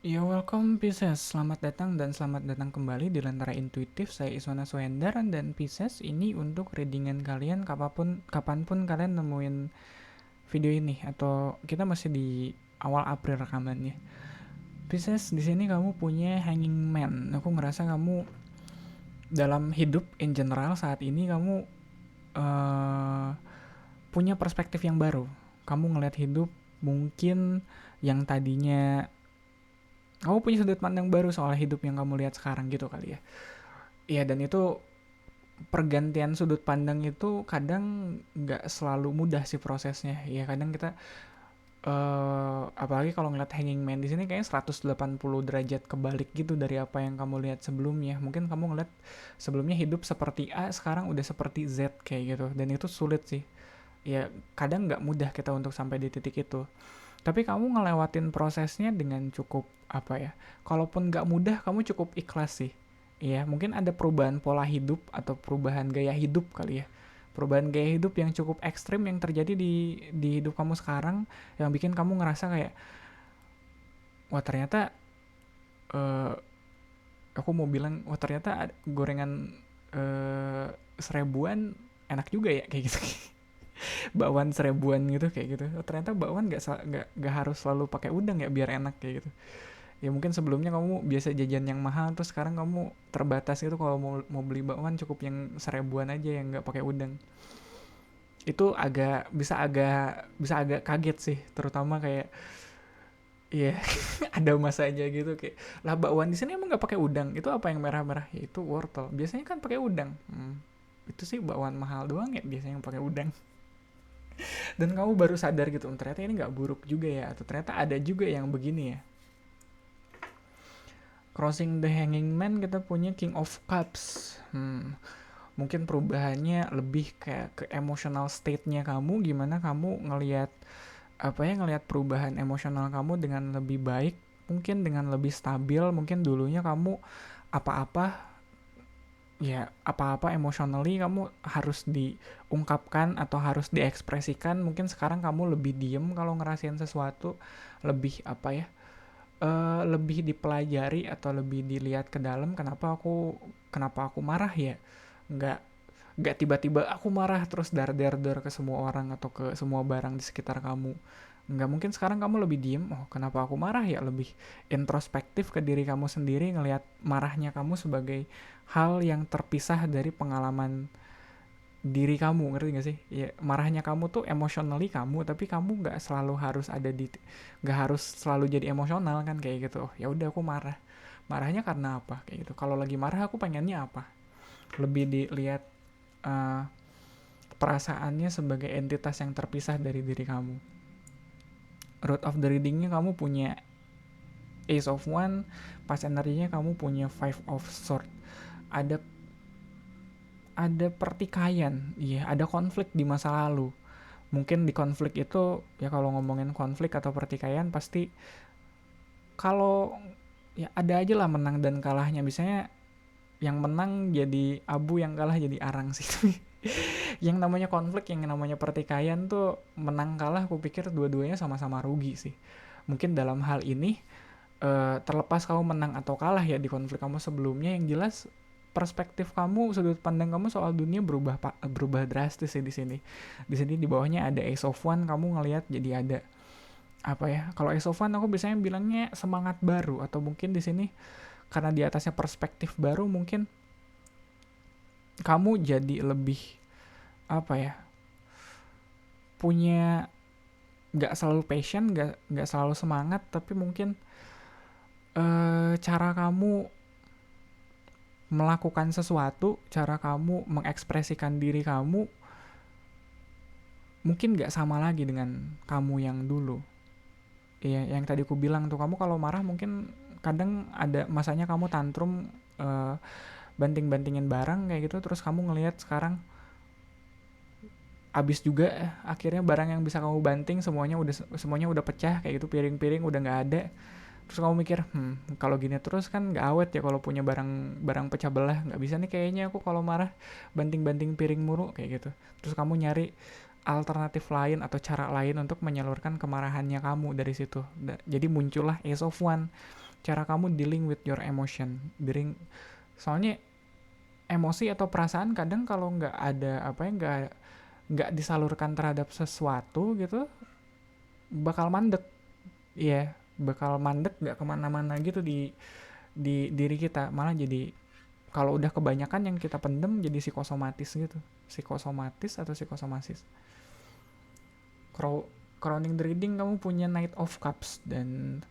Ya, welcome Pisces. Selamat datang dan selamat datang kembali di Lentera Intuitif. Saya Iswana Suhendar dan Pisces ini untuk readingan kalian kapanpun kalian nemuin video ini atau kita masih di awal April rekamannya. Pisces, di sini kamu punya Hanging Man. Aku ngerasa kamu dalam hidup in general saat ini kamu uh, punya perspektif yang baru. Kamu ngelihat hidup mungkin yang tadinya kamu punya sudut pandang baru soal hidup yang kamu lihat sekarang gitu kali ya. Iya, dan itu pergantian sudut pandang itu kadang nggak selalu mudah sih prosesnya. Ya kadang kita apalagi kalau ngeliat Hanging Man di sini kayaknya 180 derajat kebalik gitu dari apa yang kamu lihat sebelumnya. Mungkin kamu ngeliat sebelumnya hidup seperti A, sekarang udah seperti Z kayak gitu. Dan itu sulit sih. Ya kadang nggak mudah kita untuk sampai di titik itu. Tapi kamu ngelewatin prosesnya dengan cukup apa ya? Kalaupun nggak mudah, kamu cukup ikhlas sih. Iya, mungkin ada perubahan pola hidup atau perubahan gaya hidup kali ya. Perubahan gaya hidup yang cukup ekstrim yang terjadi di hidup kamu sekarang yang bikin kamu ngerasa kayak wah ternyata eh, aku mau bilang wah ternyata gorengan eh, seribuan enak juga ya kayak gitu. Bakwan seribuan gitu kayak gitu. Oh, ternyata bakwan nggak harus selalu pakai udang ya biar enak kayak gitu. Ya mungkin sebelumnya kamu biasa jajan yang mahal terus sekarang kamu terbatas gitu kalau mau beli bakwan cukup yang seribuan aja yang nggak pakai udang. Itu bisa agak kaget sih, terutama kayak iya ada masanya gitu kayak lah bakwan di sini emang nggak pakai udang, itu apa yang merah-merah ya itu wortel biasanya kan pakai udang. Itu sih bakwan mahal doang ya biasanya yang pakai udang. Dan kamu baru sadar gitu ternyata ini nggak buruk juga ya atau ternyata ada juga yang begini ya. Crossing the Hanging Man kita punya King of Cups. Mungkin perubahannya lebih kayak ke emotional state-nya kamu, gimana kamu ngelihat ngelihat perubahan emosional kamu dengan lebih baik, mungkin dengan lebih stabil. Mungkin dulunya kamu apa-apa apa-apa emotionally kamu harus diungkapkan atau harus diekspresikan, mungkin sekarang kamu lebih diem kalau ngerasain sesuatu, lebih lebih dipelajari atau lebih dilihat ke dalam. Kenapa aku marah ya, nggak nggak tiba-tiba aku marah terus dar dar dar ke semua orang atau ke semua barang di sekitar kamu. Nggak, mungkin sekarang kamu lebih diem, oh kenapa aku marah ya, lebih introspektif ke diri kamu sendiri, ngelihat marahnya kamu sebagai hal yang terpisah dari pengalaman diri kamu, ngerti gak sih ya, marahnya kamu tuh emotionally kamu, tapi kamu nggak harus selalu jadi emosional kan kayak gitu. Oh ya udah aku marahnya karena apa kayak gitu, kalau lagi marah aku pengennya apa, lebih dilihat uh, perasaannya sebagai entitas yang terpisah dari diri kamu. Root of the readingnya kamu punya Ace of One, pas energinya kamu punya Five of Sword. ada ada pertikaian, iya ada konflik di masa lalu. Mungkin di konflik itu ya, kalau ngomongin konflik atau pertikaian pasti kalau ya ada aja lah menang dan kalahnya. Biasanya yang menang jadi abu, yang kalah jadi arang sih. Yang namanya konflik, yang namanya pertikaian tuh menang kalah aku pikir dua-duanya sama-sama rugi sih. Mungkin dalam hal ini terlepas kamu menang atau kalah ya di konflik kamu sebelumnya, yang jelas perspektif kamu, sudut pandang kamu soal dunia berubah drastis sih di sini. Di sini di bawahnya ada Ace of One, kamu ngelihat jadi ada apa ya? Kalau Ace of One aku biasanya bilangnya semangat baru, atau mungkin di sini karena di atasnya perspektif baru, mungkin kamu jadi lebih apa ya? Punya nggak selalu passion, nggak selalu semangat, tapi mungkin cara kamu melakukan sesuatu, cara kamu mengekspresikan diri kamu mungkin gak sama lagi dengan kamu yang dulu. Iya, yang tadi aku bilang tuh, kamu kalau marah mungkin kadang ada masanya kamu tantrum, eh, banting-bantingin barang kayak gitu, terus kamu ngelihat sekarang abis juga, akhirnya barang yang bisa kamu banting semuanya udah pecah kayak gitu, piring-piring udah nggak ada. Terus kamu mikir, kalau gini terus kan nggak awet ya, kalau punya barang pecah belah, nggak bisa nih kayaknya aku kalau marah banting-banting piring mulu kayak gitu. Terus kamu nyari alternatif lain atau cara lain untuk menyalurkan kemarahannya kamu dari situ. Jadi muncullah Ace of One. cara kamu dealing with your emotion. Soalnya emosi atau perasaan kadang kalau nggak ada nggak disalurkan terhadap sesuatu gitu, bakal mandek. Iya, bakal mandek, nggak kemana-mana gitu di diri kita, malah jadi kalau udah kebanyakan yang kita pendem jadi psikosomatis gitu. Psikosomatis atau psikosomasis. Crowning the reading, kamu punya Knight of Cups, dan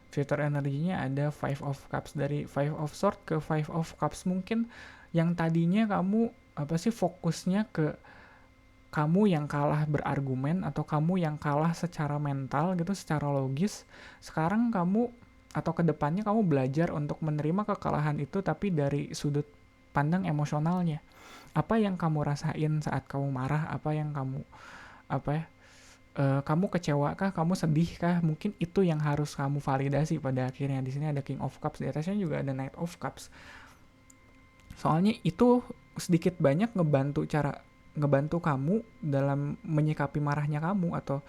future energinya ada Five of Cups. Dari Five of Swords ke Five of Cups, mungkin yang tadinya kamu fokusnya ke kamu yang kalah berargumen atau kamu yang kalah secara mental gitu, secara logis. Sekarang kamu atau kedepannya kamu belajar untuk menerima kekalahan itu, tapi dari sudut pandang emosionalnya. Apa yang kamu rasain saat kamu marah? Apa yang kamu kamu kecewa kah? Kamu sedih kah? Mungkin itu yang harus kamu validasi pada akhirnya. Di sini ada King of Cups, di atasnya juga ada Knight of Cups. Soalnya itu sedikit banyak ngebantu kamu dalam menyikapi marahnya kamu atau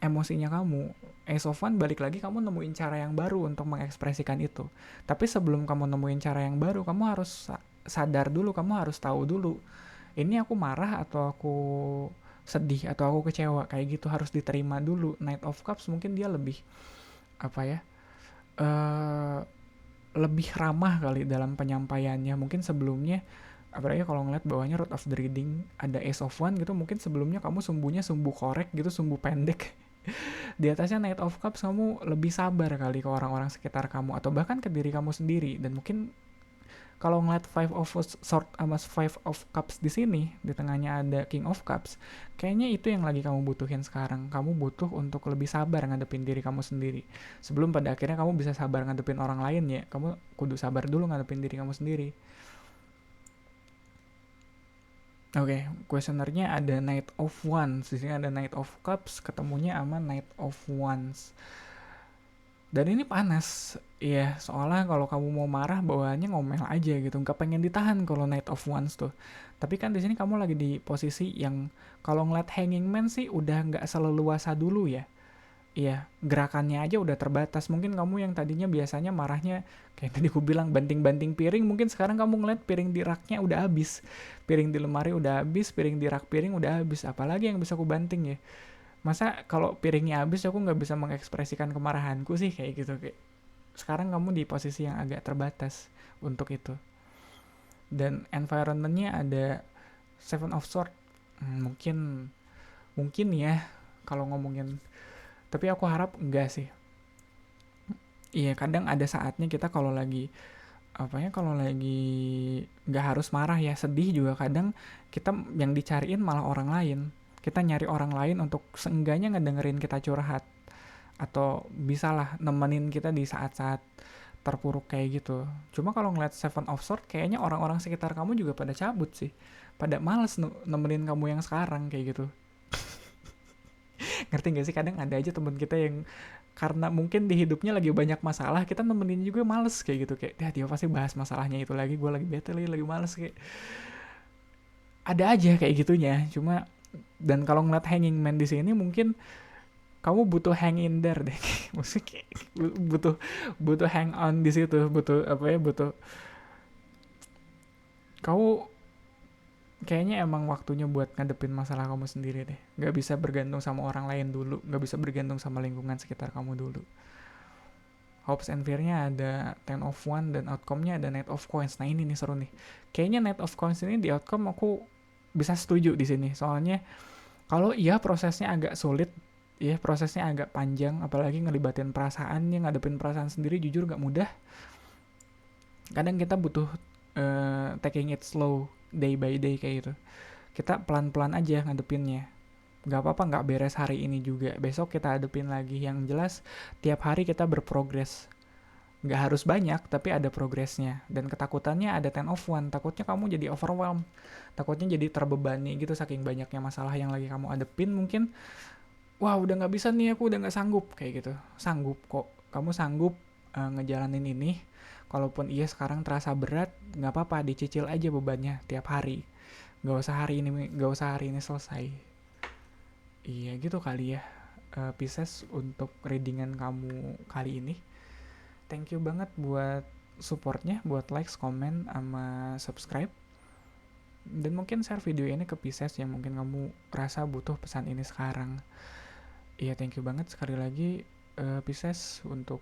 emosinya kamu. Ace of Wands, balik lagi, kamu nemuin cara yang baru untuk mengekspresikan itu. Tapi sebelum kamu nemuin cara yang baru, kamu harus sadar dulu, kamu harus tahu dulu, ini aku marah atau aku sedih atau aku kecewa, kayak gitu harus diterima dulu. Knight of Cups mungkin dia lebih lebih ramah kali dalam penyampaiannya. Mungkin sebelumnya, apalagi kalau ngeliat bawahnya Road of the Reading ada Ace of Wands gitu, mungkin sebelumnya kamu sumbunya sumbu korek gitu, sumbu pendek. Di atasnya Knight of Cups, kamu lebih sabar kali ke orang-orang sekitar kamu atau bahkan ke diri kamu sendiri. Dan mungkin kalau ngeliat Five of Swords sama Five of Cups di sini, di tengahnya ada King of Cups, kayaknya itu yang lagi kamu butuhin sekarang. Kamu butuh untuk lebih sabar ngadepin diri kamu sendiri. Sebelum pada akhirnya kamu bisa sabar ngadepin orang lain ya, kamu kudu sabar dulu ngadepin diri kamu sendiri. Oke, questionernya ada Knight of Wands. Di sini ada Knight of Cups, ketemunya sama Knight of Wands. Dan ini panas, iya, soalnya kalau kamu mau marah bawaannya ngomel aja gitu, nggak pengen ditahan kalau Knight of Wands tuh. Tapi kan di sini kamu lagi di posisi yang kalau ngeliat Hanging Man sih udah nggak seleluasa dulu ya. Iya, gerakannya aja udah terbatas. Mungkin kamu yang tadinya biasanya marahnya kayak tadi aku bilang banting-banting piring, mungkin sekarang kamu ngeliat piring di raknya udah habis, piring di lemari udah habis, piring di rak piring udah habis. Apalagi yang bisa aku banting ya? Masa kalau piringnya habis aku nggak bisa mengekspresikan kemarahanku sih, kayak gitu. Kayak sekarang kamu di posisi yang agak terbatas untuk itu. Dan environmentnya ada Seven of Swords. Mungkin ya kalau ngomongin, tapi aku harap enggak sih. Iya, kadang ada saatnya kita kalau lagi kalau lagi nggak harus marah ya, sedih juga kadang kita yang dicariin malah orang lain. Kita nyari orang lain untuk seenggaknya ngedengerin kita curhat atau bisalah nemenin kita di saat-saat terpuruk kayak gitu. Cuma kalau ngeliat Seven of Swords, kayaknya orang-orang sekitar kamu juga pada cabut sih, pada males nemenin kamu yang sekarang kayak gitu. Ngerti gak sih, kadang ada aja temen kita yang karena mungkin di hidupnya lagi banyak masalah, kita nemenin juga males kayak gitu. Kayak dia pasti bahas masalahnya itu lagi, gue lagi bete lagi males, kayak ada aja kayak gitunya. Cuma, dan kalau ngeliat Hanging Man di sini, mungkin kamu butuh hang in there deh. Maksudnya butuh hang on di situ, butuh kamu kayaknya emang waktunya buat ngadepin masalah kamu sendiri deh. Gak bisa bergantung sama orang lain dulu, gak bisa bergantung sama lingkungan sekitar kamu dulu. Hopes and Fear-nya ada Ten of Wands, dan outcome-nya ada Knight of Coins. Nah ini nih seru nih. Kayaknya Knight of Coins ini di outcome aku bisa setuju di sini. Soalnya kalau iya prosesnya agak sulit, ya prosesnya agak panjang, apalagi ngelibatin perasaan, yang ngadepin perasaan sendiri jujur gak mudah. Kadang kita butuh taking it slow, day by day kayak gitu. Kita pelan-pelan aja ngadepinnya. Gak apa-apa gak beres hari ini juga, besok kita hadepin lagi. Yang jelas tiap hari kita berprogres. Gak harus banyak, tapi ada progresnya. Dan ketakutannya ada Ten of Wands. Takutnya kamu jadi overwhelmed, takutnya jadi terbebani gitu saking banyaknya masalah yang lagi kamu hadepin. Mungkin wah udah gak bisa nih, aku udah gak sanggup kayak gitu. Sanggup kok, kamu sanggup ngejalanin ini. Kalaupun iya sekarang terasa berat, gak apa-apa, dicicil aja bebannya tiap hari. Gak usah hari ini selesai. Iya gitu kali ya, Pisces, untuk readingan kamu kali ini. thank you banget buat supportnya, buat likes, komen, sama subscribe. Dan mungkin share video ini ke Pisces yang mungkin kamu rasa butuh pesan ini sekarang. Iya, thank you banget sekali lagi Pisces untuk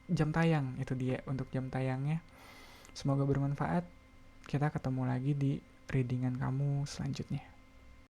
jam tayang. Itu dia untuk jam tayangnya. Semoga bermanfaat. Kita ketemu lagi di readingan kamu selanjutnya.